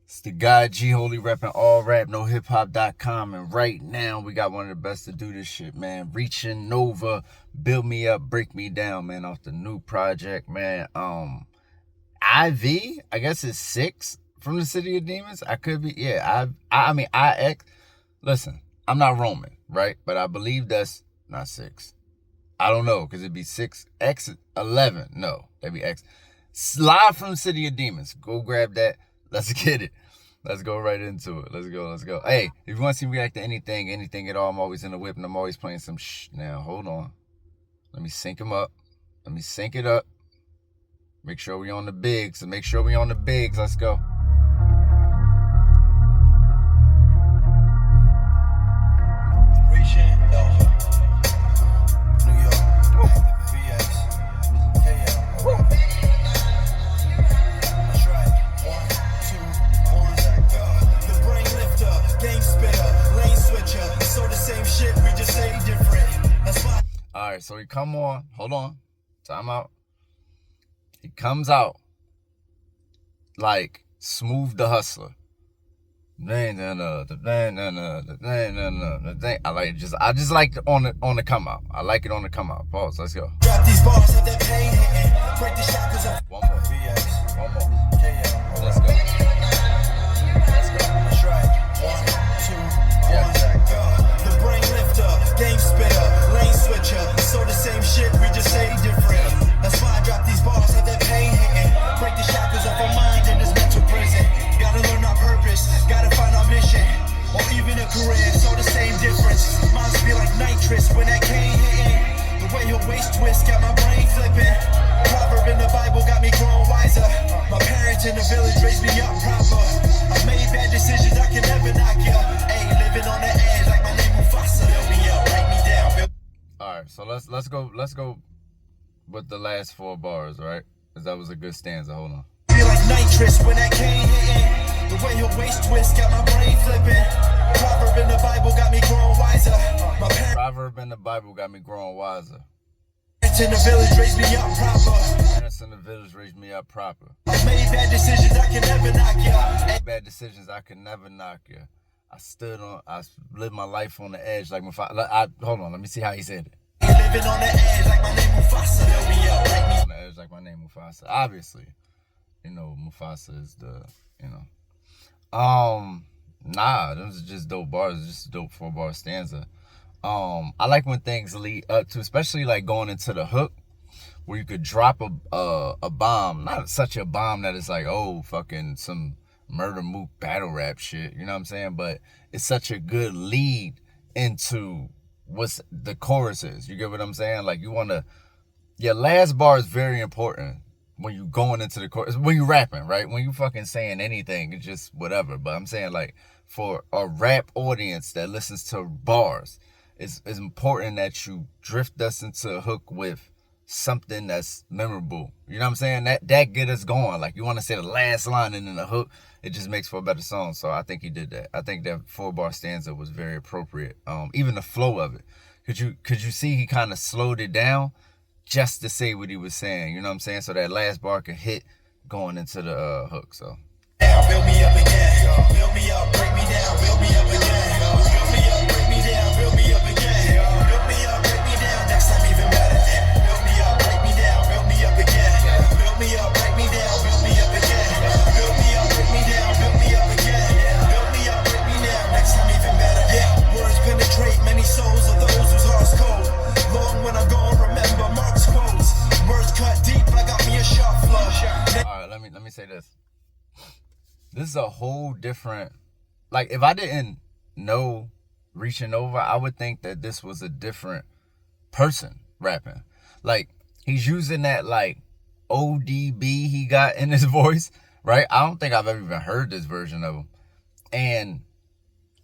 It's the guy G Holy repping all rap, no hip hop.com. And right now we got one of the best to do this shit, man. Reaching Nova, Build Me Up, Break Me Down, man, off the new project, man. IV, I guess it's 6 from the City of Demons. I could be, yeah. I mean IX. Listen, I'm not Roman, right? But I believe that's not 6. I don't know, because it'd be 6 X 11. No, that'd be X. Live from the City of Demons. Go grab that. Let's get it. Let's go right into it. Let's go. Hey, if you want to see me react to anything at all, I'm always in the whip and I'm always playing some Now, hold on. Let me sync him up. Let me sync it up. Make sure we on the bigs. Let's go. Reaching Nova. New York. Alright, so he come on. Hold on. Time out. He comes out like Smooth the Hustler. I just like it on the come out. I like it on the come out. Pause. Let's go. Drop these bars of that pain hitting. Break the shackles of One more. Let's go. That's right. 1, 2, 1, go. The brain lifter, game spitter, lane switcher. So the same shit, we just say different. That's why I drop these bars of that pain hitting. Break the shackles of our mind in this mental prison. Gotta learn our purpose, gotta find our mission, or even a career. So the same difference. Mine be like nitrous when that cane hitting. The way your waist twist got my brain flipping. Proverb in the Bible got me growing wiser. My parents in the village raised me up proper. I made bad decisions, I can never knock ya. Ayy, living on the edge like my name Mufasa. Build me up, break me down. Alright, so let's go with the last 4 bars, right? Because that was a good stanza. Hold on. Feel like nitrous when that cane hitting. The way your waist twist got my brain flipping. Proverb in the Bible got me growing wiser. My Proverb in the Bible got me growing wiser. parents in the village raised me up proper. Parents in the village raised me up proper. I made bad decisions, I can never knock ya. Made bad decisions, I can never knock you. I lived my life on the edge like Mufasa. Hold on, let me see how he said it. Living on the edge like my name Mufasa. Build me up, break me On the edge like my name Mufasa. Obviously, you know, Mufasa is the, you know. Nah, those are just dope bars. It's just a dope 4-bar stanza. I like when things lead up to, especially like going into the hook, where you could drop a bomb, not such a bomb that it's like, oh, fucking some murder mook battle rap shit, you know what I'm saying? But it's such a good lead into what's the chorus is. You get what I'm saying? Like your last bar is very important when you going into the chorus, when you rapping, right? When you fucking saying anything, it's just whatever. But I'm saying, like, for a rap audience that listens to bars, it's important that you drift us into a hook with something that's memorable. You know what I'm saying? That get us going. Like, you want to say the last line and then the hook, it just makes for a better song. So I think he did that. I think that 4-bar stanza was very appropriate. Even the flow of it. Could you see he kind of slowed it down just to say what he was saying? You know what I'm saying? So that last bar could hit going into the hook. So build me up again. Build me up, break me down. Build me up again. Build me up, break me down. Build me up again. Build me up, break me down. Next time even better. Build me up, break me down. Build me up again. Build me up, break me down. Build me up again. Build me up, break me down. Build me up again. Build me up, break me down. Next time even better. Yeah, words penetrate many souls of those whose hearts cold. Long when I'm gone, remember Mark's quotes. Words cut deep, I got me a sharp flow. Alright, let me say this. This is a whole different, like, if I didn't know Reaching Nova, I would think that this was a different person rapping. Like, he's using that, like, ODB he got in his voice, right? I don't think I've ever even heard this version of him. And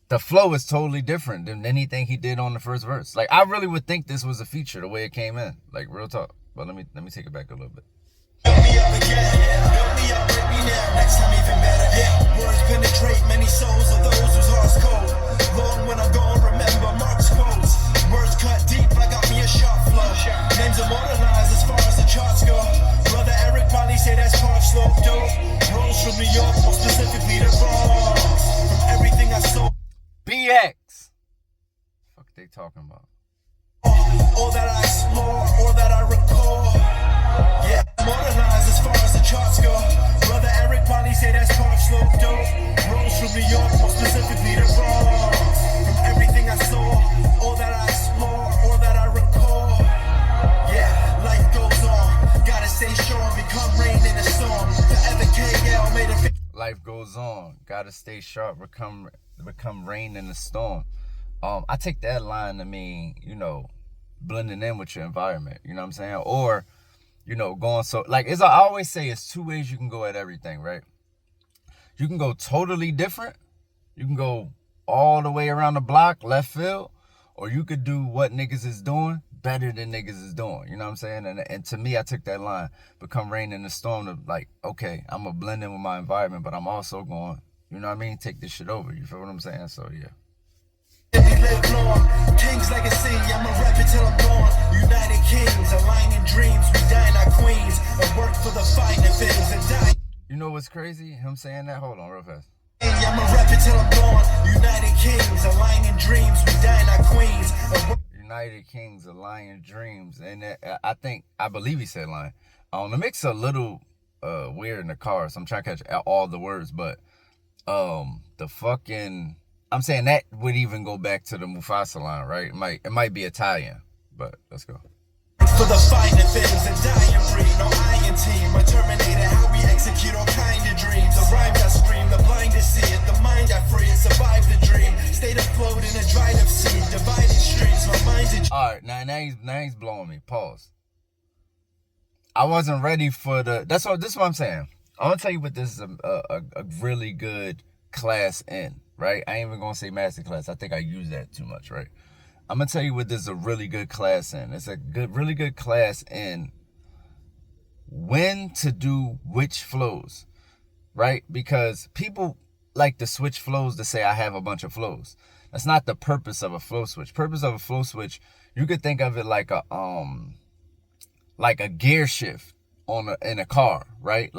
the flow is totally different than anything he did on the first verse. Like, I really would think this was a feature, the way it came in. Like, real talk. But let me take it back a little bit. Build me up again. Build me up, break me down. Next time even better. Yeah, words penetrate many souls of those whose hearts cold. Long when I'm gone, remember Mark's quotes. Words cut deep, I got me a sharp flow. Names immortalized as far as the charts go. Brother Eric probably say that's Park Slope dope. Rolls from New York, more specifically the Bronx. talking about? All that I explore, all that I recall. Yeah, modernized as far as the charts go. Brother Eric probably say that's Park Slope dope. Rose from New York, more specifically the Bronx. From everything I saw, all that I explore, all that I recall. Yeah, life goes on. Gotta stay strong, become rain in the storm. Forever KL made a Life goes on. Gotta stay sharp, become rain in the storm. I take that line to mean, you know, blending in with your environment. You know what I'm saying? Or, you know, going so like as I always say, it's two ways you can go at everything, right? You can go totally different. You can go all the way around the block, left field, or you could do what niggas is doing better than niggas is doing. You know what I'm saying? And to me, I took that line, become rain in the storm, to like, okay, I'm gonna blend in with my environment, but I'm also going, you know what I mean, take this shit over. You feel what I'm saying? So yeah. We live long, King's legacy, I'ma rap it till I'm gone. United Kings, aligning dreams, we dine our queens, and work for the fight and things and die. You know what's crazy? Him saying that? Hold on real fast. I'ma rap it till I'm gone. United Kings, aligning dreams, we dine our queens, and work. United Kings, aligning dreams, and I believe he said line. The mix a little weird in the car, so I'm trying to catch all the words, but the fucking, I'm saying that would even go back to the Mufasa line, right? It might be Italian, but let's go. For the fighting things and dying breed, no iron team, a terminator, how we execute all kind of dreams. The rhymes I scream, the blind to see it, the mind I free it, survive the dream. Stayed afloat in a dried up sea, divided streets, my mind's a... Alright, now he's blowing me. Pause. I wasn't ready for this is what I'm saying. I want to tell you what this is a really good class in, right? I ain't even gonna say master class. I think I use that too much, right? I'm gonna tell you what this is a really good class in. It's a really good class in when to do which flows, right? Because people like to switch flows to say I have a bunch of flows. That's not the purpose of a flow switch. Purpose of a flow switch, you could think of it like a gear shift in a car, right?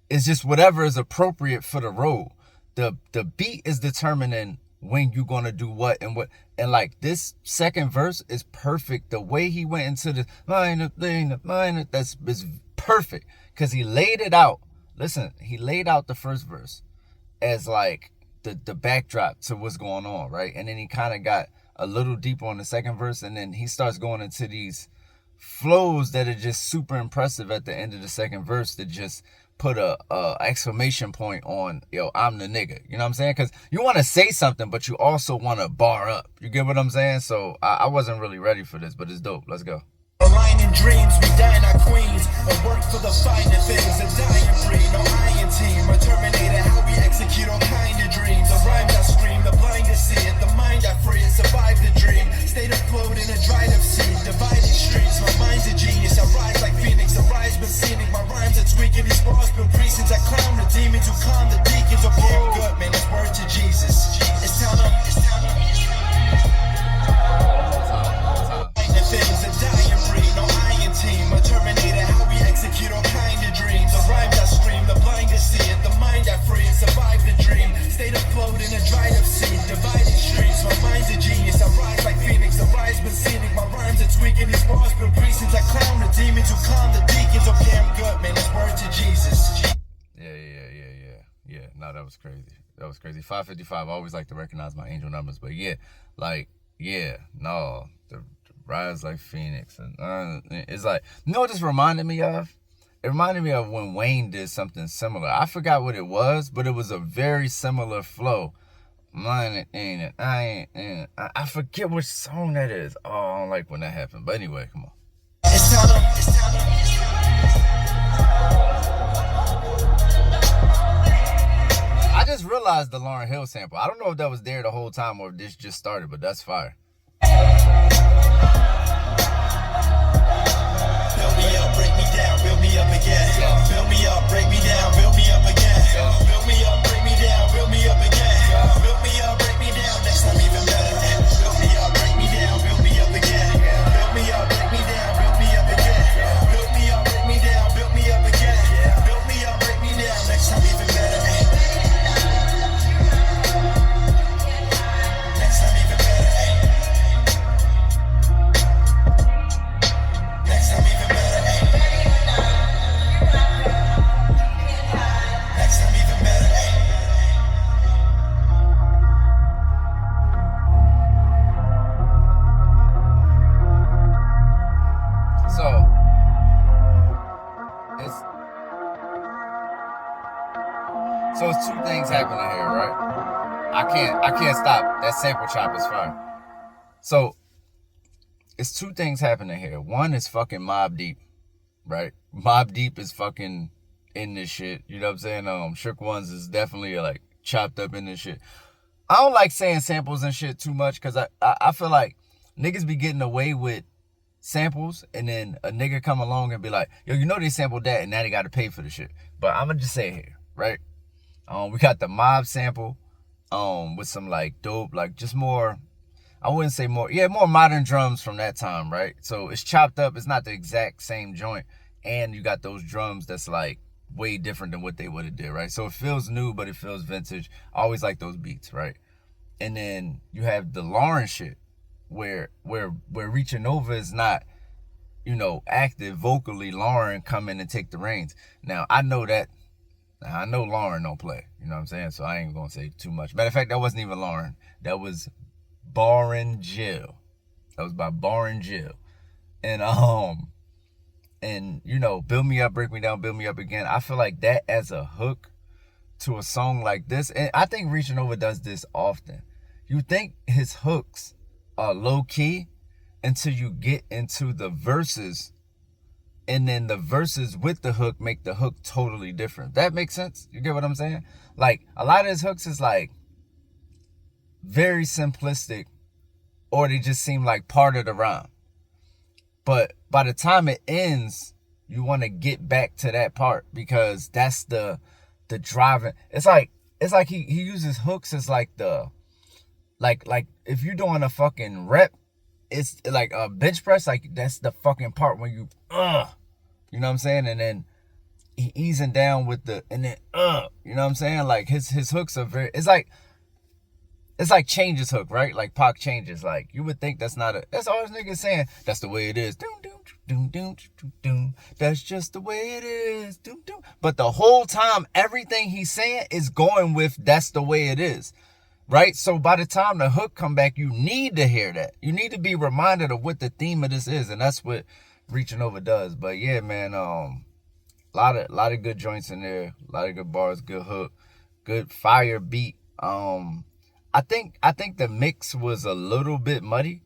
It's just whatever is appropriate for the road. The beat is determining when you're gonna do what, and like this second verse is perfect. The way he went into the minor, that's perfect, because he laid it out. Listen, he laid out the first verse as like the backdrop to what's going on, right? And then he kind of got a little deeper on the second verse, and then he starts going into these flows that are just super impressive at the end of the second verse that just put a exclamation point on, yo, I'm the nigga. You know what I'm saying? Because you want to say something, but you also want to bar up. You get what I'm saying? So I wasn't really ready for this, but it's dope. Let's go. Aligning dreams, we dine our queens, and work for the finer things, a dying breed, no iron team, a terminator, how we execute all kind of dreams. The rhymes I scream, the blind to see it, the mind I free it, survive the dream. Stayed afloat in a dried up sea, divided streets, my mind's a genius, I rise like Phoenix, a rise been scenic, my rhymes are tweaking, these bars been precincts, I clown the demons who calm the deacons, okay, I'm good, man, it's word to Jesus. It's time to things, a dying breed, no iron team, a terminator, how we execute all kind of dreams. The rhymes I scream, the blind to see it, the mind I free it, survive the dream. Stayed afloat in a dried up sea, divided streets, my mind's a genius, I rise like Phoenix, the rise been scenic, my rhymes are tweaking, these bars been precincts, I clown the demons who calm the deacons, okay, I'm good, man, it's word to Jesus. Yeah, no, that was crazy. 555, I always like to recognize my angel numbers, but the rise like Phoenix, and it's like, you know what this reminded me of? It reminded me of when Wayne did something similar. I forgot what it was, but it was a very similar flow. I forget which song that is. Oh, I don't like when that happened. But anyway, come on. I just realized the Lauryn Hill sample. I don't know if that was there the whole time or if this just started, but that's fire. Build me up, break me down, build me up again. Build me up, break me down, build me up again. Build me up, break me down, build me up again. Build me up, break me down, next time even better. Build me up, break me down, build me up again. Build me up, break me down, build me up again. Build me up, break me down, build me up again. Build me up, break me down, next time even better. Next time even better. So it's two things happening here, right? I can't stop. That sample chop is fire. So it's two things happening here. One is fucking Mobb Deep, right? Mobb Deep is fucking in this shit. You know what I'm saying? Shook Ones is definitely like chopped up in this shit. I don't like saying samples and shit too much because I feel like niggas be getting away with samples and then a nigga come along and be like, yo, you know they sampled that and now they got to pay for the shit. But I'm gonna just say it here, right? We got the Mob sample with some like dope, like just more, I wouldn't say more, yeah, more modern drums from that time, right? So it's chopped up. It's not the exact same joint. And you got those drums that's like way different than what they would have did, right? So it feels new, but it feels vintage. I always like those beats, right? And then you have the Lauren shit where ReachingNOVA is not, you know, active vocally. Lauren come in and take the reins. Now I know that. I know Lauren don't play. You know what I'm saying? So I ain't gonna say too much. Matter of fact, that wasn't even Lauren. That was Barren Jill. That was by Barren Jill. And you know, Build Me Up, Break Me Down, Build Me Up Again. I feel like that as a hook to a song like this, and I think ReachingNOVA does this often. You think his hooks are low key until you get into the verses, and then the verses with the hook make the hook totally different. That makes sense? You get what I'm saying? Like, a lot of his hooks is like very simplistic, or they just seem like part of the rhyme. But by the time it ends, you want to get back to that part because that's the driving. It's like he uses hooks as like the like if you're doing a fucking rep, it's like a bench press, like that's the fucking part when you you know what I'm saying? And then he easing down with the and then you know what I'm saying? Like his hooks are very, it's like Change's hook, right? Like Pac Changes. Like you would think that's not that's all this nigga saying. That's the way it is. Doom, doom, doom, doom, doom, doom. That's just the way it is. Doom, doom. But the whole time, everything he's saying is going with that's the way it is. Right? So by the time the hook come back, you need to hear that. You need to be reminded of what the theme of this is. And that's what ReachingNOVA does. But yeah, man, lot of good joints in there. A lot of good bars, good hook, good fire beat. I think the mix was a little bit muddy.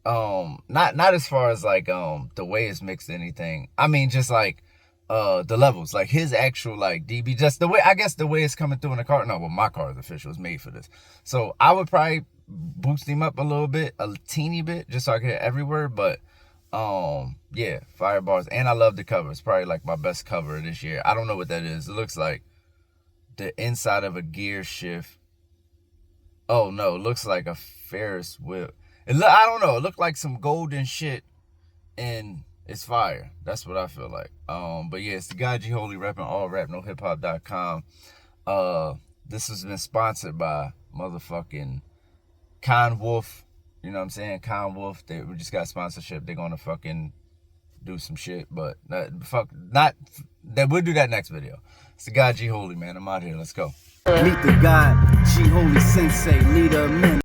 Not as far as like the way it's mixed or anything. I mean just like the levels, like his actual like dB, just the way, I guess the way it's coming through in the car. No, well, my car is official, it's made for this. So I would probably boost him up a little bit, a teeny bit, just so I can hear every word. But yeah, fire bars. And I love the cover. It's probably like my best cover this year. I don't know what that is. It looks like the inside of a gear shift. Oh no, it looks like a Ferris wheel. I don't know. It looked like some golden shit, and it's fire. That's what I feel like. But yeah, it's the guy G Holy repping allrapnohiphop.com. This has been sponsored by motherfucking Con Wolf. You know what I'm saying? Con Wolf. We just got sponsorship. They're gonna fucking do some shit, but not that. We'll do that next video. It's the guy G Holy, man. I'm out here. Let's go. Meet the God, G Holy Sensei, leader of men.